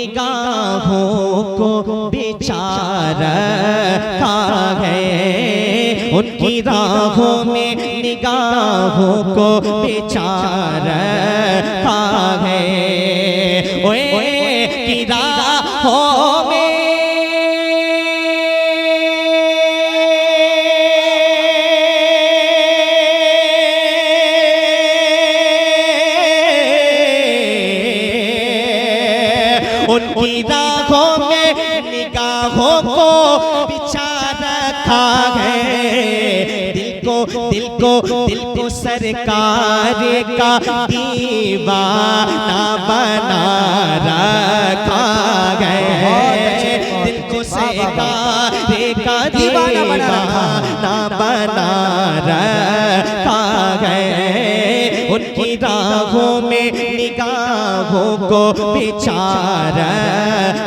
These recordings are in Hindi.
निगाहों को बेचारा खा गए, उनकी राहों में निगाहों को बेचारा खा गए। ओए की राहों में उनकी राहों में निगाहों को बेचारा खा गए। दिल को सरकार का दीवाना बना रखा गए। दिल को सरकार का दीवाना बना रखा गए। उनकी राहों में निगाहों को बेचारा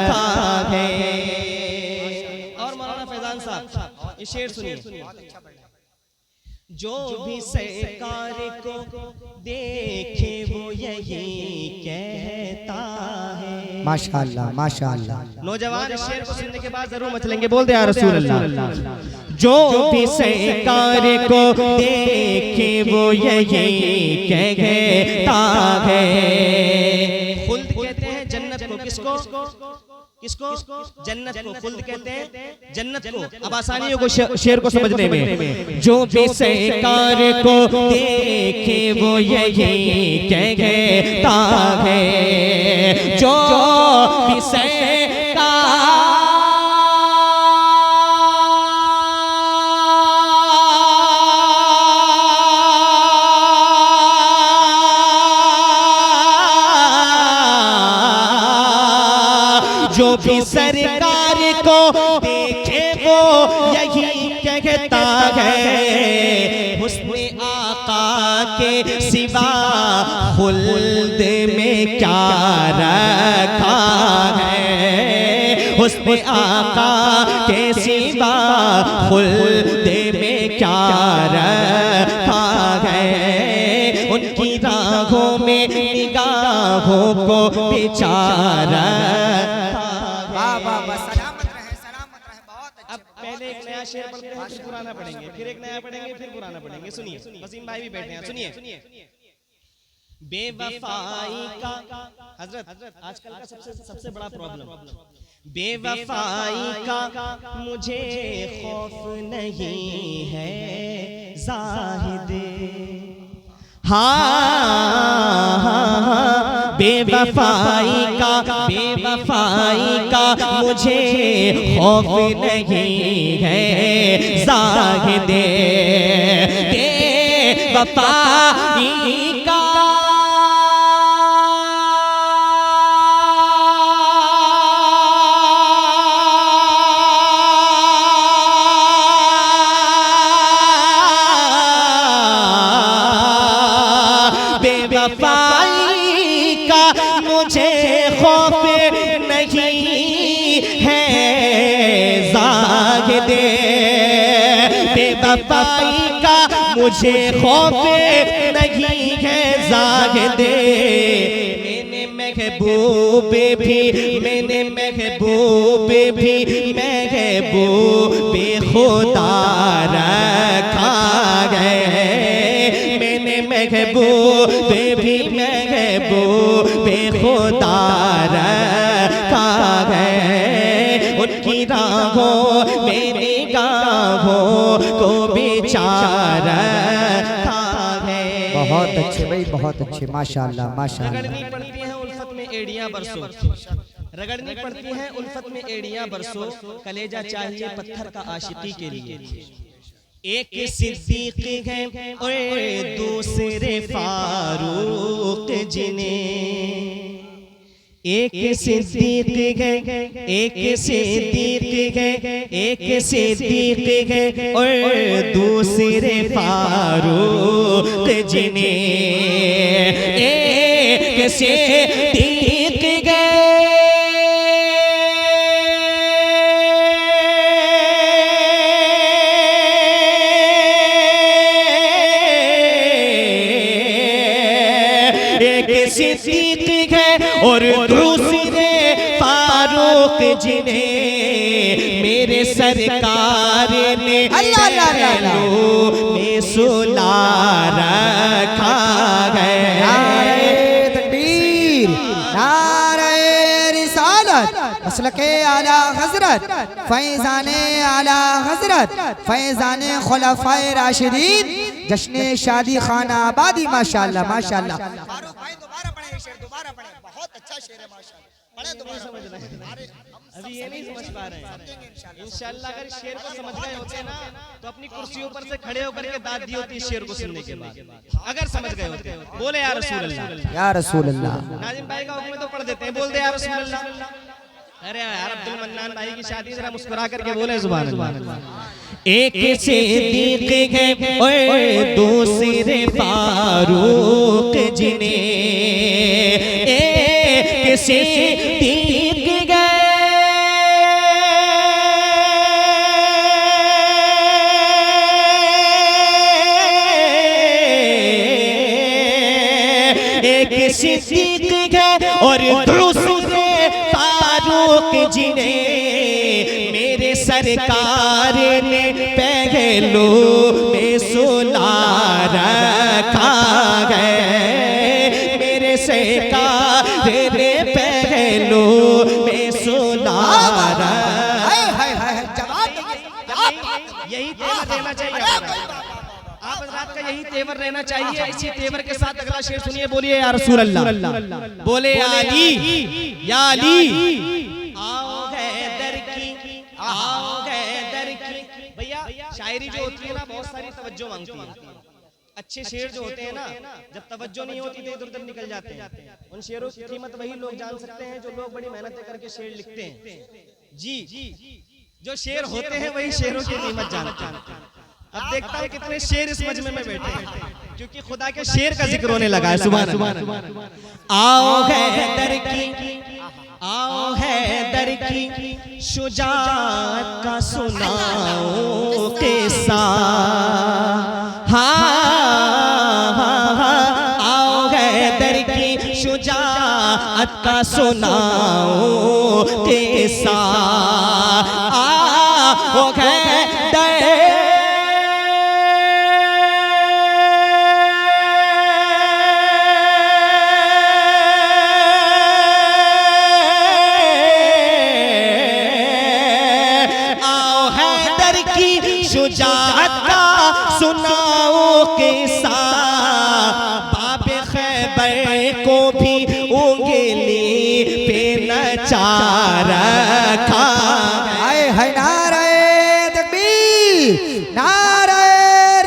खा गए। और मौलाना फैजान साहब ये शेर सुनिए। जो भी सरकार को देखे वो यही कहता है। माशाअल्लाह माशाअल्लाह। नौजवान इस शेर को सुनने के बाद जरूर मचलेंगे, बोल दे या रसूल अल्लाह। जो भी सरकार को देखे वो यही कहता है। खुल्द कहते हैं जन्नत को, किसको जन्नत को खुल्द कहते हैं जन्नत को। अब आसानी को शेर को समझने में। जो भी सरकार को देखे वो यही कहता है। जो भी जो भी सरकार को देखे वो यही कहता है। हुस्ने आका के सिवा खुल्द में क्या रखा है। हुस्ने आका के सिवा खुल्द में क्या रखा है। उनकी राहों में निगाहों को बेचारा। अब पहले एक नया शेर पढ़ते हैं, फिर पुराना पढ़ेंगे, फिर एक नया पढ़ेंगे, फिर पुराना पढ़ेंगे। सुनिए, वसीम भाई भी बैठे हैं, सुनिए। बेवफाई का हजरत आजकल का सबसे बड़ा प्रॉब्लम, बेवफाई का मुझे खौफ नहीं है जाहिद। बेवफाई का मुझे खौफ नहीं है ज़ाहिदे। बेवफाई का बेवफाई का मुझे खौफ नहीं है ज़ाहिदे। बेवफाई का मुझे खौफ नहीं है ज़ाहिदे। मैंने महबूब खुदा रखा गए। मैंने महबूब खुदा रखा गए। उनकी राहों में निगाहों को बेचारा खा गए। बहुत अच्छे भाई, बहुत अच्छे, माशाअल्लाह माशाअल्लाह। रगड़नी पड़ती है उल्फत में एड़ियां बरसो, रगड़नी पड़ती है उल्फत में एड़ियां बरसो। कलेजा चाहिए पत्थर का आशिकी के लिए। एक सिद्दीक है और दूसरे फारूक जिन्हें। एक सिद्दीक है, एक सिद्दीक है, एक सिद्दीक है और दूसरे फारूक जिन्हें। एक सिद्दीक है सिद्दीक है और दूसरे फारूक जिन्हें मेरे सरकार ने पहलू में सुला रखा है। नारे तकबीर, नारे रिसालत, मसलके आला हजरत, फैज़ाने आला हजरत, फैज़ाने खुलफाए राशिदीन, जश्न शादी खाना आबादी। माशाअल्लाह माशाअल्लाह। फारूक भाई दोबारा पढ़े ये शेर, दोबारा पढ़े, बहुत अच्छा शेर है माशाअल्लाह। पढ़े दोबारा। अभी ये नहीं समझ पा रहे हैं। इंशाअल्लाह अगर शेर को समझ गए होते ना तो अपनी कुर्सियों पर से खड़े होकर के दाद दी होती शेर को सुनने के बाद, अगर समझ गए होते। बोले या रसूल अल्लाह, या रसूल अल्लाह। नाजिम भाई का हुक्म तो पढ़ देते हैं, बोल दे या रसूल अल्लाह। अरे यार अब्दुल मन्नान भाई की शादी जरा मुस्कुरा करके बोले सुभान अल्लाह। एक सिद्दीक है और दूसरे फारूक जिन्हें, एक सिद्दीक है सिद्दीक है और दूसरे फारूक जिन्हें मेरे सरकार ने पहलू में सुला रखा है। मेरे सरकार ने पहलू में सुला रखा है। यही तेवर रहना चाहिए आप हज़रात का, यही तेवर रहना चाहिए। इसी तेवर के साथ अगला शेर सुनिए, बोलिए या रसूल अल्लाह। बोले या अली, या अली आओ हैदर की, आओ हैदर की। भैया शायरी जो होती है ना बहुत सारी तवज्जो मांगती है। अच्छे शेर जो होते हैं ना जब तवज्जो नहीं होती तो इधर उधर निकल जाते हैं। उन शेरों की कीमत वही लोग जान सकते हैं जो लोग बड़ी मेहनत करके शेर लिखते हैं। जी जो शेर होते हैं वही शेरों की कीमत जानते हैं। अब देखता है कितने शेर इस मजमे में बैठे हैं क्योंकि खुदा के शेर का जिक्र होने लगा है। सुभान अल्लाह। आओ हैदर की, आओ हैदर की शुजाअत का सुनाओ किस्सा। आओ हैदर की शुजाअत का सुनाओ किस्सा। आओ हैदर शुजाअत का सुनाओ किस्सा। बाबे खैबर को भी उंगली पे नचा रखा है। नारे तकबीर, नारे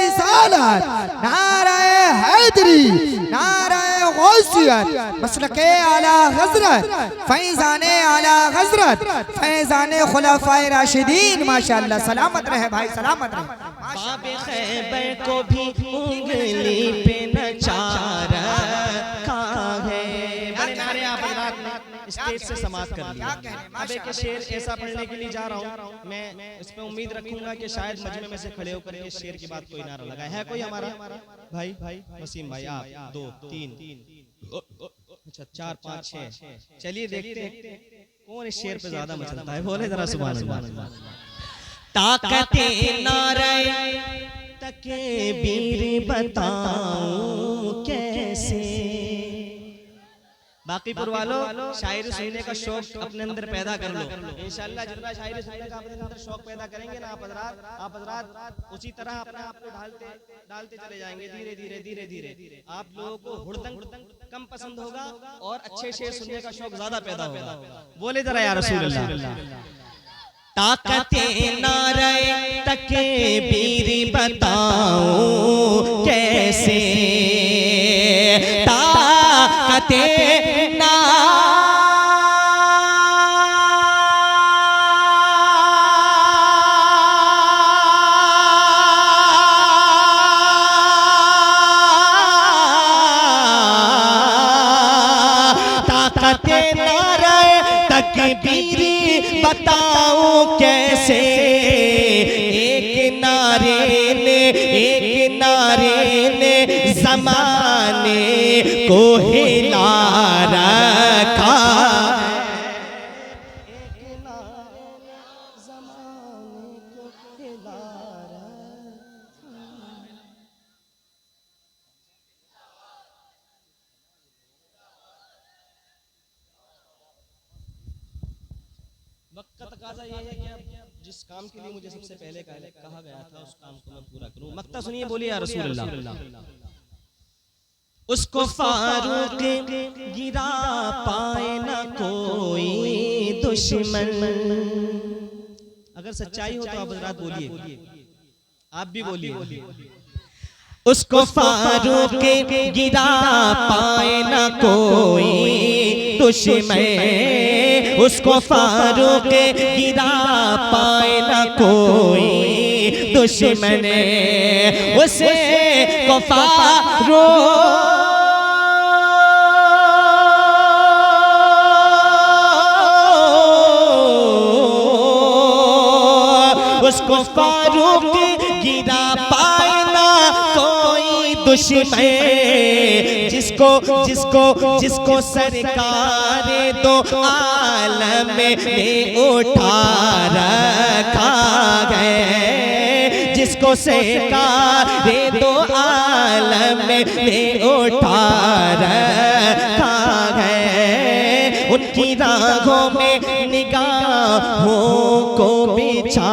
रिसालत, नारे हैदरी, नारे गौसियत, मसलके आला हजरत, फैज़ाने आला हजरत, फैज़ाने खुलफाए राशिदीन। माशाअल्लाह। सलामत रहे भाई, सलामत रहे। बाबे खैबर को भी उंगली पे नचा रखा है। बड़े नारे आप स्टेज से समाप्त कर लिया। अब एक शेर ऐसा पढ़ने के लिए जा रहा हूँ, मैं इस पे उम्मीद रखूंगा कि शायद मजमे में से खड़े होकर के शेर की बात कोई नारा लगाए। है कोई हमारा भाई? वसीम भाई, आप 2 3 अच्छा 4 5 6। चलिए देखते हैं कौन इस शेर पे ज्यादा मचलता है। बोले जरा सुभान अल्लाह। ताकते नारे तकबीर बताऊं कैसे। बाकीपुर वालों शायरी सुनने का शौक अपने अंदर पैदा कर लो। इंशाअल्लाह जितना शायरी सुनने का अपने अंदर शौक पैदा करेंगे ना आप हज़रात उसी तरह अपने आप को डालते चले जाएंगे। धीरे धीरे धीरे धीरे आप लोगों को हुड़दंग कम पसंद होगा और अच्छे शेर सुनने का शौक ज्यादा पैदा होगा। बोले जरा या रसूल अल्लाह। ताकते नारे तकबीर बताऊं कैसे। ताकते तकबीर बताऊं कैसे। एक नारे ने ज़माने को हिला रखा। एक वक्त का तकाजा ये है कि अब जिस काम के लिए मुझे सबसे पहले कहा गया था उस काम को मैं पूरा करूं। मक्ता सुनिए, बोलिए या रसूल अल्लाह। उसको फारूक गिरा पाए ना कोई दुश्मन। अगर सच्चाई हो तो आप हज़रात बोलिए, आप भी बोलिए। उसको फारूक गिरा पाए ना कोई दुश्मन, उसको फारूक गिरा पाए ना कोई दुश्मन, उसे को फारूक उसको फारूक गिरा पाए ना कोई दुश्मन, जिसको जिसको जिसको सरकार दो आलम में उठा रखा गए, जिसको सरकार दो आलम में उठा रखा गए, उनकी राहों में निगाहों को बिछा